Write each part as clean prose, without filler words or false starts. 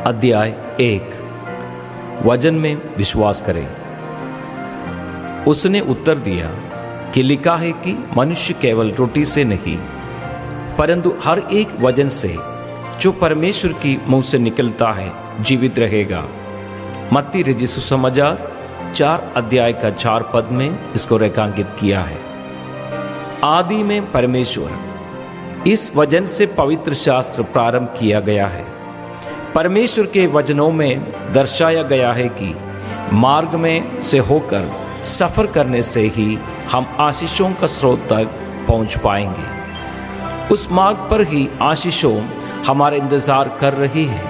अध्याय 1 वचन में विश्वास करें। उसने उत्तर दिया कि लिखा है कि मनुष्य केवल रोटी से नहीं परंतु हर एक वचन से जो परमेश्वर की मुंह से निकलता है जीवित रहेगा। मत्ती रचित सुसमाचार 4 अध्याय का 4 पद में इसको रेखांकित किया है। आदि में परमेश्वर, इस वचन से पवित्र शास्त्र प्रारंभ किया गया है। परमेश्वर के वचनों में दर्शाया गया है कि मार्ग में से होकर सफर करने से ही हम आशीषों का स्रोत तक पहुंच पाएंगे। उस मार्ग पर ही आशीषों हमारा इंतजार कर रही है।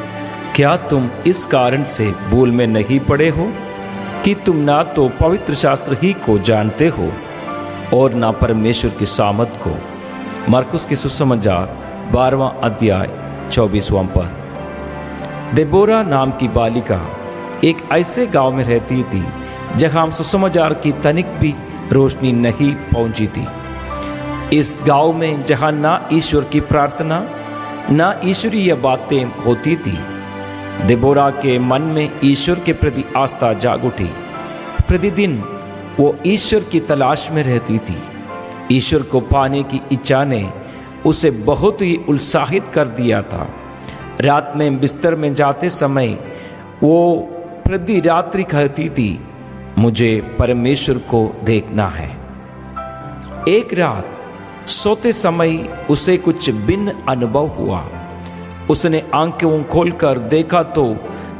क्या तुम इस कारण से भूल में नहीं पड़े हो कि तुम ना तो पवित्र शास्त्र ही को जानते हो और ना परमेश्वर की सामर्थ को। मरकुस के सुसमाचार 12वां अध्याय 24वां पद। देबोरा नाम की बालिका एक ऐसे गांव में रहती थी जहां सुसमाचार की तनिक भी रोशनी नहीं पहुंची थी। इस गांव में जहां ना ईश्वर की प्रार्थना ना ईश्वरीय बातें होती थी, देबोरा के मन में ईश्वर के प्रति आस्था जाग उठी। प्रतिदिन वो ईश्वर की तलाश में रहती थी। ईश्वर को पाने की इच्छा ने उसे बहुत ही उत्साहित कर दिया था। रात में बिस्तर में जाते समय वो प्रति रात्रि कहती थी, मुझे परमेश्वर को देखना है। एक रात सोते समय उसे कुछ भिन्न अनुभव हुआ। उसने आंखें खोलकर देखा तो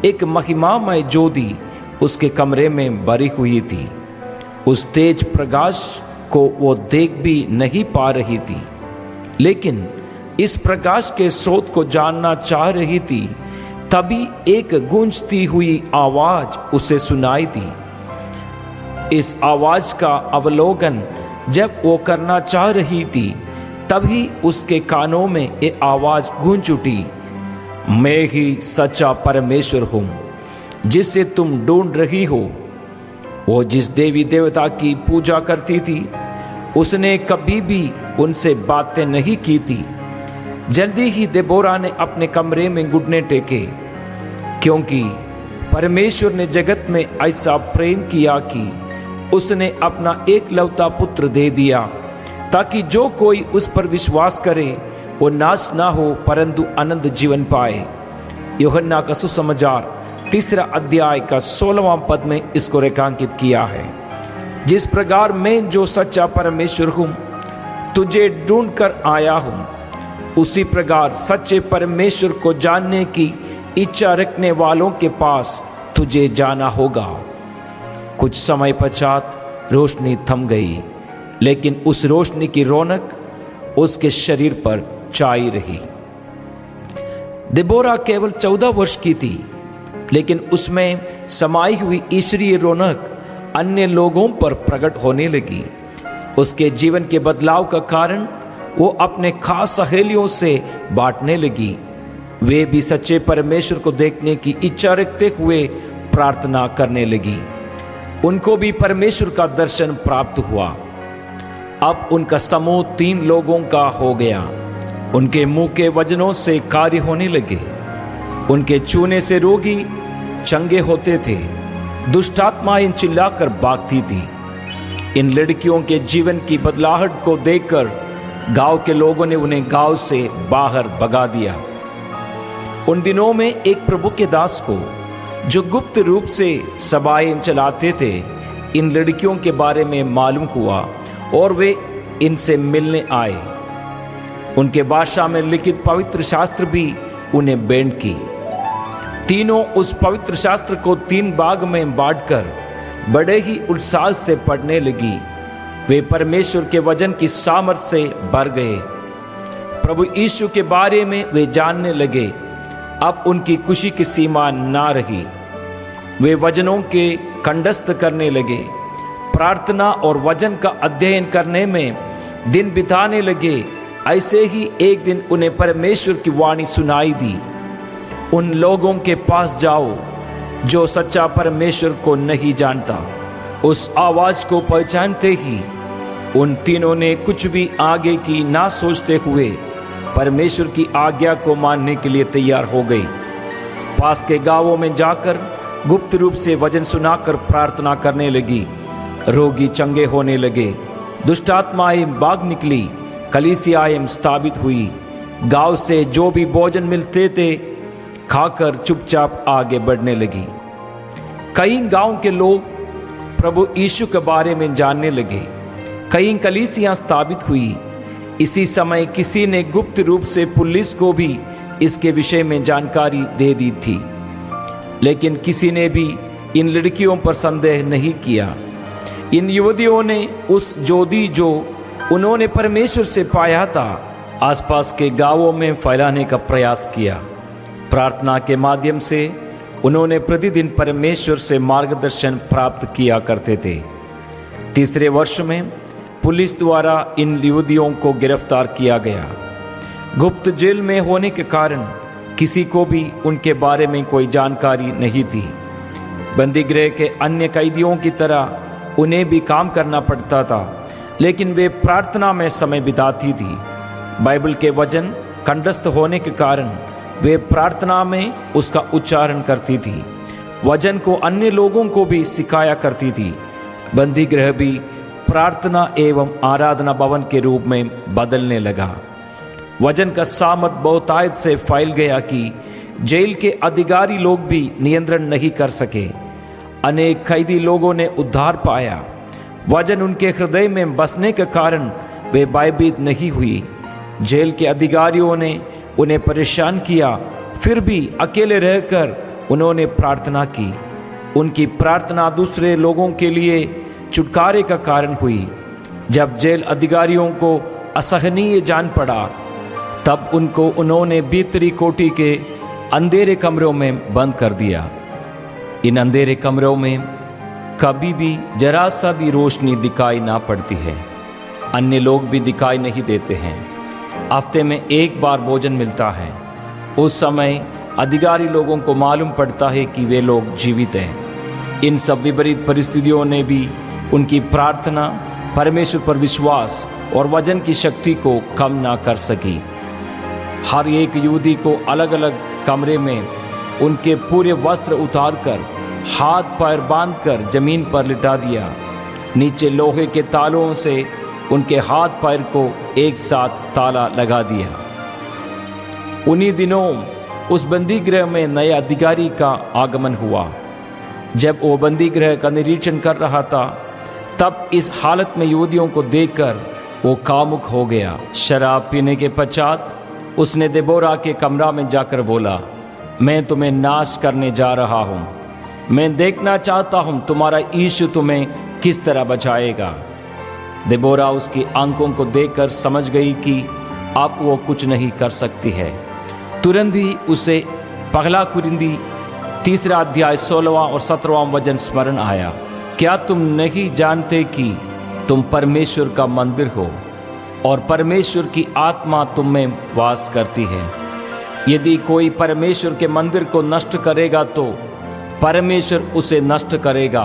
एक महिमामय ज्योति उसके कमरे में भरी हुई थी। उस तेज प्रकाश को वो देख भी नहीं पा रही थी, लेकिन इस प्रकाश के स्रोत को जानना चाह रही थी। तभी एक गूंजती हुई आवाज उसे सुनाई दी। इस आवाज का अवलोकन जब वो करना चाह रही थी, तभी उसके कानों में ये आवाज गूंज उठी, मैं ही सच्चा परमेश्वर हूं जिसे तुम ढूंढ रही हो। वो जिस देवी देवता की पूजा करती थी, उसने कभी भी उनसे बातें नहीं की थी। जल्दी ही देबोरा ने अपने कमरे में घुटने टेके, क्योंकि परमेश्वर ने जगत में ऐसा प्रेम किया कि उसने अपना एकलौता पुत्र दे दिया, ताकि जो कोई उस पर विश्वास करे वो नाश ना हो परंतु अनंत जीवन पाए। यूहन्ना का सुसमाचार 3 अध्याय का 16वां पद में इसको रेखांकित किया है। जिस प्रकार मैं जो सच्चा परमेश्वर हूं तुझे ढूंढ कर आया हूं, उसी प्रकार सच्चे परमेश्वर को जानने की इच्छा रखने वालों के पास तुझे जाना होगा। कुछ समय पश्चात रोशनी थम गई, लेकिन उस रोशनी की रौनक उसके शरीर पर छाई रही। देबोरा केवल 14 वर्ष की थी, लेकिन उसमें समाई हुई ईश्वरीय रौनक अन्य लोगों पर प्रकट होने लगी। उसके जीवन के बदलाव का कारण वो अपने खास सहेलियों से बांटने लगी। वे भी सच्चे परमेश्वर को देखने की इच्छा रखते हुए प्रार्थना करने लगी। उनको भी परमेश्वर का दर्शन प्राप्त हुआ। अब उनका समूह 3 लोगों का हो गया। उनके मुंह के वचनों से कार्य होने लगे। उनके छूने से रोगी चंगे होते थे। दुष्टात्माएं चिल्लाकर भागती थी। इन लड़कियों के जीवन की बदलाहट को देखकर गांव के लोगों ने उन्हें गांव से बाहर भगा दिया। उन दिनों में एक प्रभु के दास को, जो गुप्त रूप से सभाएं चलाते थे, इन लड़कियों के बारे में मालूम हुआ और वे इनसे मिलने आए। उनके भाषा में लिखित पवित्र शास्त्र भी उन्हें भेंट की। तीनों उस पवित्र शास्त्र को 3 भाग में बांटकर बड़े ही उत्साह से पढ़ने लगी। वे परमेश्वर के वचन की सामर्थ से भर गए। प्रभु यीशु के बारे में वे जानने लगे। अब उनकी खुशी की सीमा ना रही। वे वचनों के कंठस्थ करने लगे। प्रार्थना और वचन का अध्ययन करने में दिन बिताने लगे। ऐसे ही एक दिन उन्हें परमेश्वर की वाणी सुनाई दी, उन लोगों के पास जाओ जो सच्चा परमेश्वर को नहीं जानता। उस आवाज को पहचानते ही उन तीनों ने कुछ भी आगे की ना सोचते हुए परमेश्वर की आज्ञा को मानने के लिए तैयार हो गई। पास के गांवों में जाकर गुप्त रूप से वचन सुनाकर प्रार्थना करने लगी। रोगी चंगे होने लगे, दुष्ट आत्माएं भाग निकली, कलीसियाएं स्थापित हुई। गांव से जो भी भोजन मिलते थे खाकर चुपचाप आगे बढ़ने लगी। कई गांव के लोग प्रभु यीशु के बारे में जानने लगे। कई कलीसियां स्थापित हुई। इसी समय किसी ने गुप्त रूप से पुलिस को भी इसके विषय में जानकारी दे दी थी, लेकिन किसी ने भी इन लड़कियों पर संदेह नहीं किया। इन युवतियों ने उस ज्योति जो उन्होंने परमेश्वर से पाया था आसपास के गांवों में फैलाने का प्रयास किया। प्रार्थना के माध्यम से उन्होंने प्रतिदिन परमेश्वर से मार्गदर्शन प्राप्त किया करते थे। तीसरे वर्ष में पुलिस द्वारा इन युवतियों को गिरफ्तार किया गया। गुप्त जेल में होने के कारण किसी को भी उनके बारे में कोई जानकारी नहीं थी। बंदीगृह के अन्य कैदियों की तरह उन्हें भी काम करना पड़ता था, लेकिन वे प्रार्थना में समय बिताती थी। बाइबल के वचन कंठस्थ होने के कारण वे प्रार्थना में उसका उच्चारण करती थी। वचन को अन्य लोगों को भी सिखाया करती थी। बंदीगृह भी प्रार्थना एवं आराधना भवन के रूप में बदलने लगा। वचन का सामर्थ बहुतायत से फैल गया कि जेल के अधिकारी लोग भी नियंत्रण नहीं कर सके। अनेक कैदी लोगों ने उद्धार पाया। वचन उनके हृदय में बसने के कारण वे भयभीत नहीं हुई। जेल के अधिकारियों ने उन्हें परेशान किया, फिर भी अकेले रहकर उन्होंने प्रार्थना की। उनकी प्रार्थना दूसरे लोगों के लिए छुटकारे का कारण हुई। जब जेल अधिकारियों को असहनीय जान पड़ा, तब उन्होंने भीतरी कोठी के अंधेरे कमरों में बंद कर दिया। इन अंधेरे कमरों में कभी भी जरा सा भी रोशनी दिखाई ना पड़ती है। अन्य लोग भी दिखाई नहीं देते हैं। हफ्ते में एक बार भोजन मिलता है। उस समय अधिकारी लोगों को मालूम पड़ता है कि वे लोग जीवित हैं। इन सब विपरीत परिस्थितियों ने भी उनकी प्रार्थना, परमेश्वर पर विश्वास और वचन की शक्ति को कम ना कर सकी। हर एक यहूदी को अलग अलग कमरे में उनके पूरे वस्त्र उतारकर हाथ पैर बांधकर जमीन पर लिटा दिया। नीचे लोहे के तालों से उनके हाथ पैर को एक साथ ताला लगा दिया। उन्हीं दिनों उस बंदीगृह में नए अधिकारी का आगमन हुआ। जब वो बंदीगृह का निरीक्षण कर रहा था, तब इस हालत में यहूदियों को देखकर वो कामुक हो गया। शराब पीने के पश्चात उसने देबोरा के कमरा में जाकर बोला, मैं तुम्हें नाश करने जा रहा हूँ। मैं देखना चाहता हूँ तुम्हारा यीशु तुम्हें किस तरह बचाएगा। देबोरा उसकी आंखों को देखकर समझ गई कि अब वो कुछ नहीं कर सकती है। तुरंत ही उसे पहला कुरिन्दी 3 अध्याय 16वां और 17वां वचन स्मरण आया। क्या तुम नहीं जानते कि तुम परमेश्वर का मंदिर हो और परमेश्वर की आत्मा तुम में वास करती है? यदि कोई परमेश्वर के मंदिर को नष्ट करेगा तो परमेश्वर उसे नष्ट करेगा,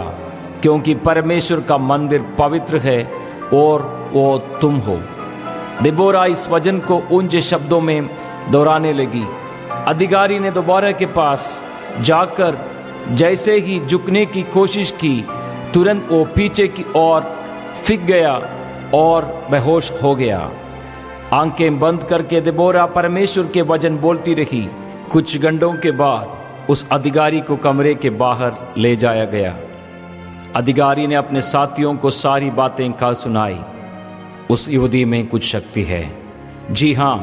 क्योंकि परमेश्वर का मंदिर पवित्र है और वो तुम हो। देबोरा इस वचन को ऊंचे शब्दों में दोहराने लगी। अधिकारी ने दोबारा के पास जाकर जैसे ही झुकने की कोशिश की, तुरंत वो पीछे की ओर फिक गया और बेहोश हो गया। आंखें बंद करके देबोरा परमेश्वर के वचन बोलती रही। कुछ घंटों के बाद उस अधिकारी को कमरे के बाहर ले जाया गया। अधिकारी ने अपने साथियों को सारी बातें कह सुनाई। उस यहूदी में कुछ शक्ति है। जी हाँ,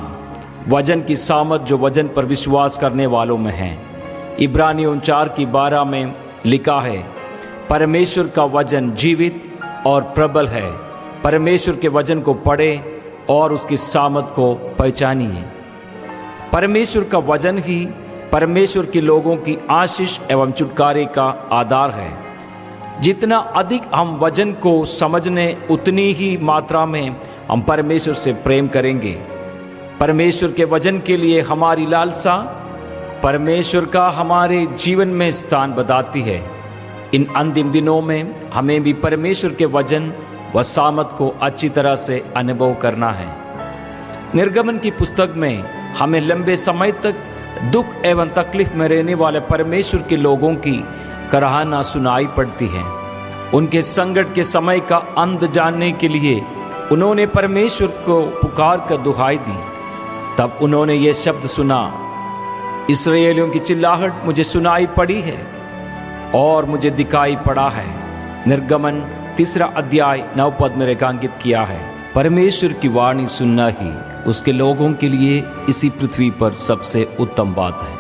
वचन की सामर्थ जो वचन पर विश्वास करने वालों में है। इब्रानियों 4:12 में लिखा है, परमेश्वर का वचन जीवित और प्रबल है। परमेश्वर के वचन को पढ़े और उसकी सामर्थ को पहचानिए। परमेश्वर का वचन ही परमेश्वर के लोगों की आशीष एवं छुटकारे का आधार है। जितना अधिक हम वचन को समझने, उतनी ही मात्रा में हम परमेश्वर से प्रेम करेंगे। परमेश्वर के वचन के लिए हमारी लालसा परमेश्वर का हमारे जीवन में स्थान बताती है। इन अंतिम दिनों में हमें भी परमेश्वर के वचन व सामर्थ को अच्छी तरह से अनुभव करना है। निर्गमन की पुस्तक में हमें लंबे समय तक दुख एवं तकलीफ में रहने वाले परमेश्वर के लोगों की कराहना सुनाई पड़ती है। उनके संकट के समय का अंत जानने के लिए उन्होंने परमेश्वर को पुकार कर दुहाई दी। तब उन्होंने ये शब्द सुना, इस्राएलियों की चिल्लाहट मुझे सुनाई पड़ी है और मुझे दिखाई पड़ा है। निर्गमन 3 अध्याय 9 पद में रेखांकित किया है। परमेश्वर की वाणी सुनना ही उसके लोगों के लिए इसी पृथ्वी पर सबसे उत्तम बात है।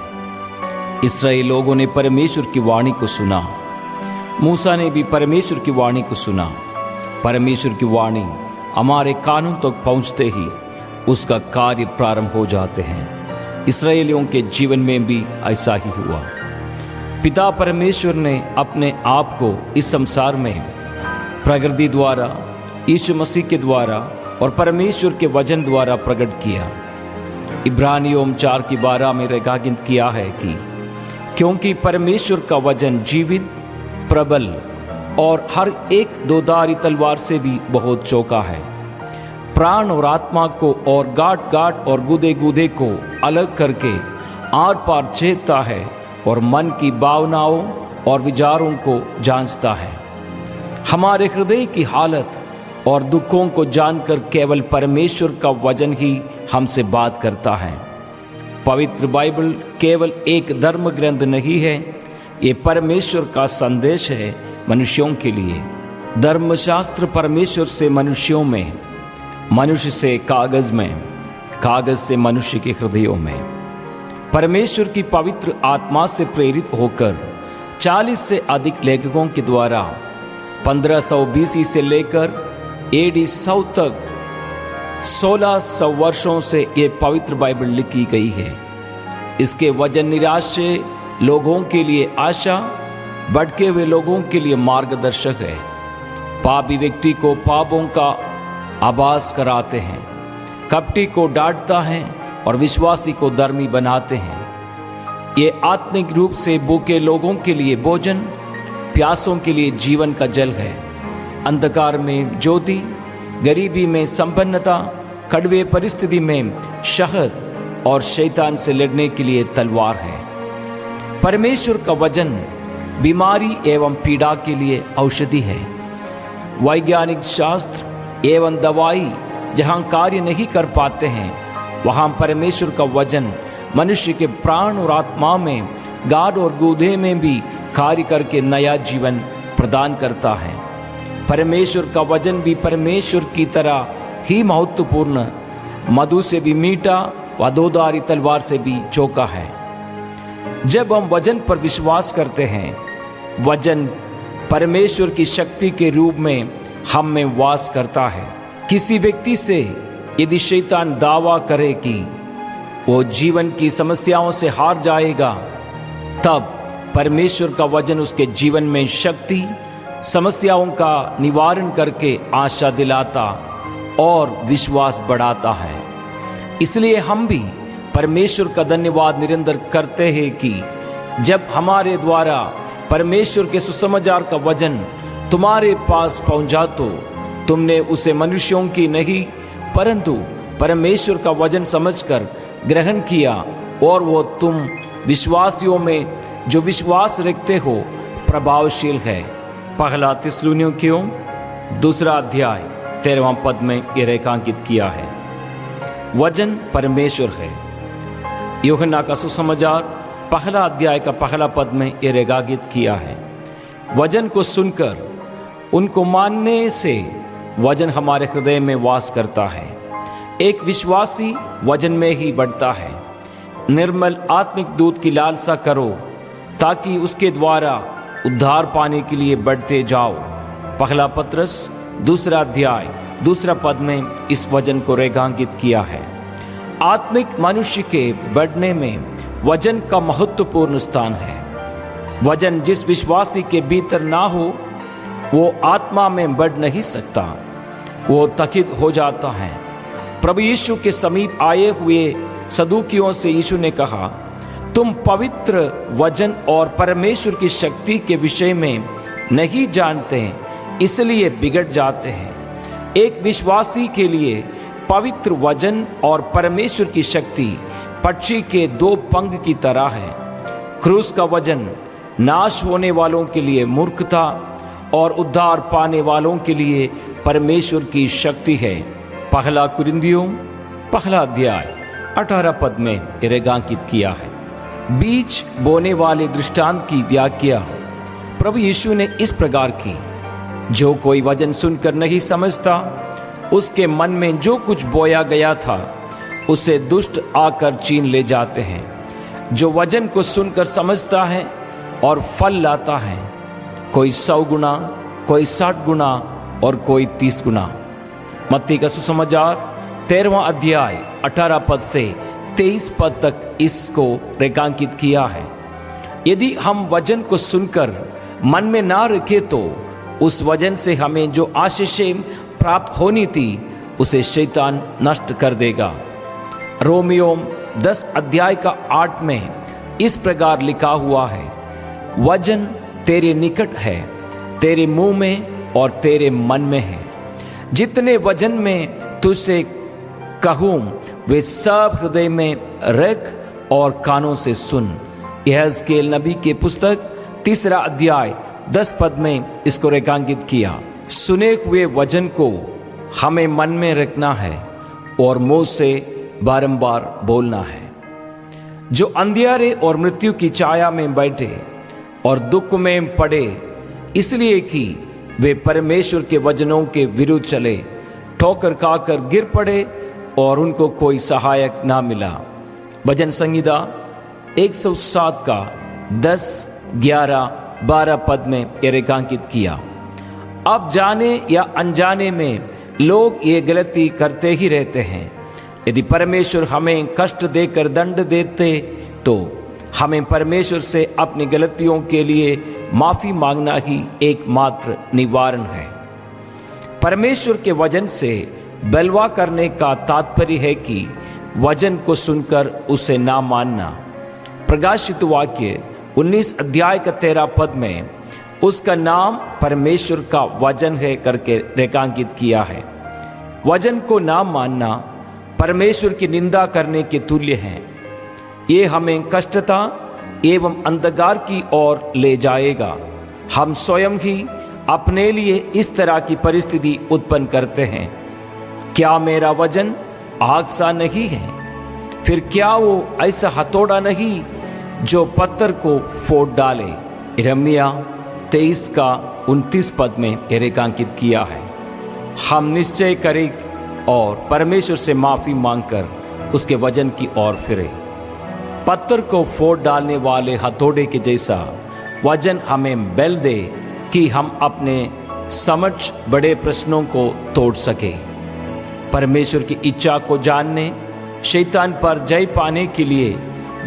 इस्राएल लोगों ने परमेश्वर की वाणी को सुना। मूसा ने भी परमेश्वर की वाणी को सुना। परमेश्वर की वाणी हमारे कानों तक पहुंचते ही उसका कार्य प्रारंभ हो जाते हैं। इस्राएलियों के जीवन में भी ऐसा ही हुआ। पिता परमेश्वर ने अपने आप को इस संसार में प्रकृति द्वारा, यीशु मसीह के द्वारा और परमेश्वर के वचन द्वारा प्रकट किया। इब्रानियों 4:12 में रेखांकित किया है कि क्योंकि परमेश्वर का वचन जीवित, प्रबल और हर एक दोधारी तलवार से भी बहुत चौका है, प्राण और आत्मा को और गांठ गांठ और गुदे गुदे को अलग करके आर पार छेदता है और मन की भावनाओं और विचारों को जांचता है। हमारे हृदय की हालत और दुखों को जानकर केवल परमेश्वर का वचन ही हमसे बात करता है। पवित्र बाइबल केवल एक धर्म ग्रंथ नहीं है, ये परमेश्वर का संदेश है मनुष्यों के लिए। धर्मशास्त्र परमेश्वर से मनुष्यों में, मनुष्य से कागज में, कागज से मनुष्य के हृदयों में। परमेश्वर की पवित्र आत्मा से प्रेरित होकर 40 से अधिक लेखकों के द्वारा 1500 BC से लेकर AD 100 तक 1600 वर्षों से ये पवित्र बाइबल लिखी गई है। इसके वचन निराश्य लोगों के लिए आशा, भटके हुए लोगों के लिए मार्गदर्शक है। पापी व्यक्ति को पापों का आभास कराते हैं, कपटी को डांटता है और विश्वासी को धर्मी बनाते हैं। ये आत्मिक रूप से भूखे लोगों के लिए भोजन, प्यासों के लिए जीवन का जल है। अंधकार में ज्योति, गरीबी में संपन्नता, कड़वे परिस्थिति में शहद और शैतान से लड़ने के लिए तलवार है। परमेश्वर का वचन बीमारी एवं पीड़ा के लिए औषधि है। वैज्ञानिक शास्त्र एवं दवाई जहाँ कार्य नहीं कर पाते हैं, वहाँ परमेश्वर का वचन मनुष्य के प्राण और आत्मा में, गाढ़ और गूदे में भी कार्य करके नया जीवन प्रदान करता है। परमेश्वर का वचन भी परमेश्वर की तरह ही महत्वपूर्ण, मधु से भी मीठा व दोधारी तलवार से भी चौका है। जब हम वचन पर विश्वास करते हैं, वचन परमेश्वर की शक्ति के रूप में हम में वास करता है। किसी व्यक्ति से यदि शैतान दावा करे कि वो जीवन की समस्याओं से हार जाएगा, तब परमेश्वर का वचन उसके जीवन में शक्ति, समस्याओं का निवारण करके आशा दिलाता और विश्वास बढ़ाता है। इसलिए हम भी परमेश्वर का धन्यवाद निरंतर करते हैं कि जब हमारे द्वारा परमेश्वर के सुसमाचार का वचन तुम्हारे पास पहुंचा तो तुमने उसे मनुष्यों की नहीं परंतु परमेश्वर का वचन समझकर ग्रहण किया, और वो तुम विश्वासियों में जो विश्वास रखते हो प्रभावशील है। पहला थिस्सलुनीकियों 2 अध्याय 13वां पद में ये रेखांकित किया है। वचन परमेश्वर है। यूहन्ना का सुसमाचार 1 अध्याय का 1 पद में ये रेखांकित किया है। वचन को सुनकर उनको मानने से वचन हमारे हृदय में वास करता है। एक विश्वासी वचन में ही बढ़ता है। निर्मल आत्मिक दूध की लालसा करो ताकि उसके द्वारा उद्धार पाने के लिए बढ़ते जाओ। 1 पत्रस 2 अध्याय 2 पद में इस वचन को रेखांकित किया है। आत्मिक मनुष्य के बढ़ने में वचन का महत्वपूर्ण स्थान है। वचन जिस विश्वासी के भीतर ना हो, वो आत्मा में बढ़ नहीं सकता, वो थकित हो जाता है। प्रभु यीशु के समीप आए हुए सदूकियों से यीशु ने कहा, तुम पवित्र वचन और परमेश्वर की शक्ति के विषय में नहीं जानते, इसलिए बिगड़ जाते हैं। एक विश्वासी के लिए पवित्र वचन और परमेश्वर की शक्ति पक्षी के 2 पंख की तरह है। क्रूस का वजन नाश होने वालों के लिए मूर्खता और उद्धार पाने वालों के लिए परमेश्वर की शक्ति है। पहला कुरिन्थियों पहला अध्याय 18 पद में रेखांकित किया है। बीज बोने वाले दृष्टांत की व्याख्या प्रभु यीशु ने इस प्रकार की, जो कोई वचन सुनकर नहीं समझता, उसके मन में जो कुछ बोया गया था उसे दुष्ट आकर छीन ले जाते हैं। जो वचन को सुनकर समझता है और फल लाता है, कोई 100 गुना, कोई 60 गुना और कोई 30 गुना। मत्ती का सुसमाचार 13वां अध्याय 18 पद से 23 पद तक इसको रेखांकित किया है। यदि हम वचन को सुनकर मन में ना रखे तो उस वचन से हमें जो आशीषें प्राप्त होनी थी उसे शैतान नष्ट कर देगा। रोमियो 10 अध्याय का 8 में इस प्रकार लिखा हुआ है, वचन तेरे निकट है, तेरे मुंह में और तेरे मन में है। जितने वचन में तुझसे कहूँ वे सब हृदय में रख और कानों से सुन। यहेजकेल नबी के पुस्तक 3 अध्याय 10 पद में इसको रेखांकित किया। सुने हुए वचन को हमें मन में रखना है और मुंह से बारंबार बोलना है। जो अंधियारे और मृत्यु की छाया में बैठे और दुख में पड़े, इसलिए कि वे परमेश्वर के वचनों के विरुद्ध चले, ठोकर खाकर गिर पड़े और उनको कोई सहायक ना मिला। भजन संहिता 107 का 10, 11, 12 पद में ये रेखांकित किया। अब जाने या अनजाने में लोग ये गलती करते ही रहते हैं। यदि परमेश्वर हमें कष्ट देकर दंड देते तो हमें परमेश्वर से अपनी गलतियों के लिए माफी मांगना ही एकमात्र निवारण है। परमेश्वर के वचन से बलवा करने का तात्पर्य है कि वचन को सुनकर उसे ना मानना। प्रकाशित वाक्य 19 अध्याय का 13 पद में उसका नाम परमेश्वर का वचन है करके रेखांकित किया है। वचन को ना मानना परमेश्वर की निंदा करने के तुल्य है। ये हमें कष्टता एवं अंधकार की ओर ले जाएगा। हम स्वयं ही अपने लिए इस तरह की परिस्थिति उत्पन्न करते हैं। क्या मेरा वचन आग सा नहीं है? फिर क्या वो ऐसा हथौड़ा नहीं जो पत्थर को फोड़ डाले? यिर्मयाह 23 का 29 पद में रेखांकित किया है। हम निश्चय करें और परमेश्वर से माफी मांगकर उसके वचन की ओर फिरे। पत्थर को फोड़ डालने वाले हथौड़े के जैसा वचन हमें बल दे कि हम अपने समझ बड़े प्रश्नों को तोड़ सके। परमेश्वर की इच्छा को जानने, शैतान पर जय पाने के लिए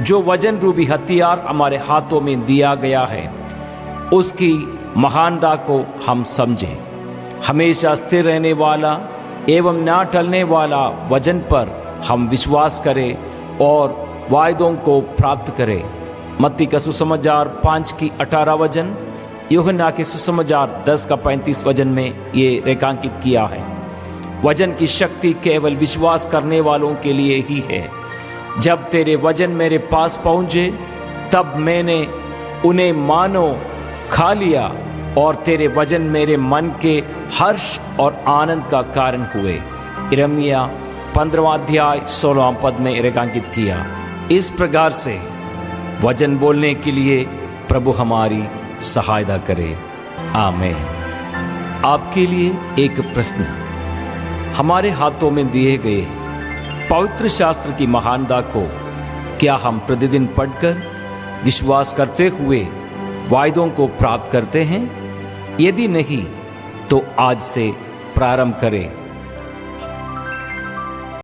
जो वचन रूपी हथियार हमारे हाथों में दिया गया है, उसकी महानता को हम समझें। हमेशा स्थिर रहने वाला एवं ना टलने वाला वचन पर हम विश्वास करें और वायदों को प्राप्त करें। मत्ती का सुसमाचार 5 की 18 वचन, यूहन्ना के सुसमाचार 10 का 35 वचन में ये रेखांकित किया है। वचन की शक्ति केवल विश्वास करने वालों के लिए ही है। जब तेरे वचन मेरे पास पहुँचे तब मैंने उन्हें मानो खा लिया और तेरे वचन मेरे मन के हर्ष और आनंद का कारण हुए। यिर्मयाह 15वां अध्याय 16वां पद में रेखांकित किया। इस प्रकार से वचन बोलने के लिए प्रभु हमारी सहायता करे। आमीन। आपके लिए एक प्रश्न, हमारे हाथों में दिए गए पवित्र शास्त्र की महानता को क्या हम प्रतिदिन पढ़कर विश्वास करते हुए वायदों को प्राप्त करते हैं? यदि नहीं तो आज से प्रारंभ करें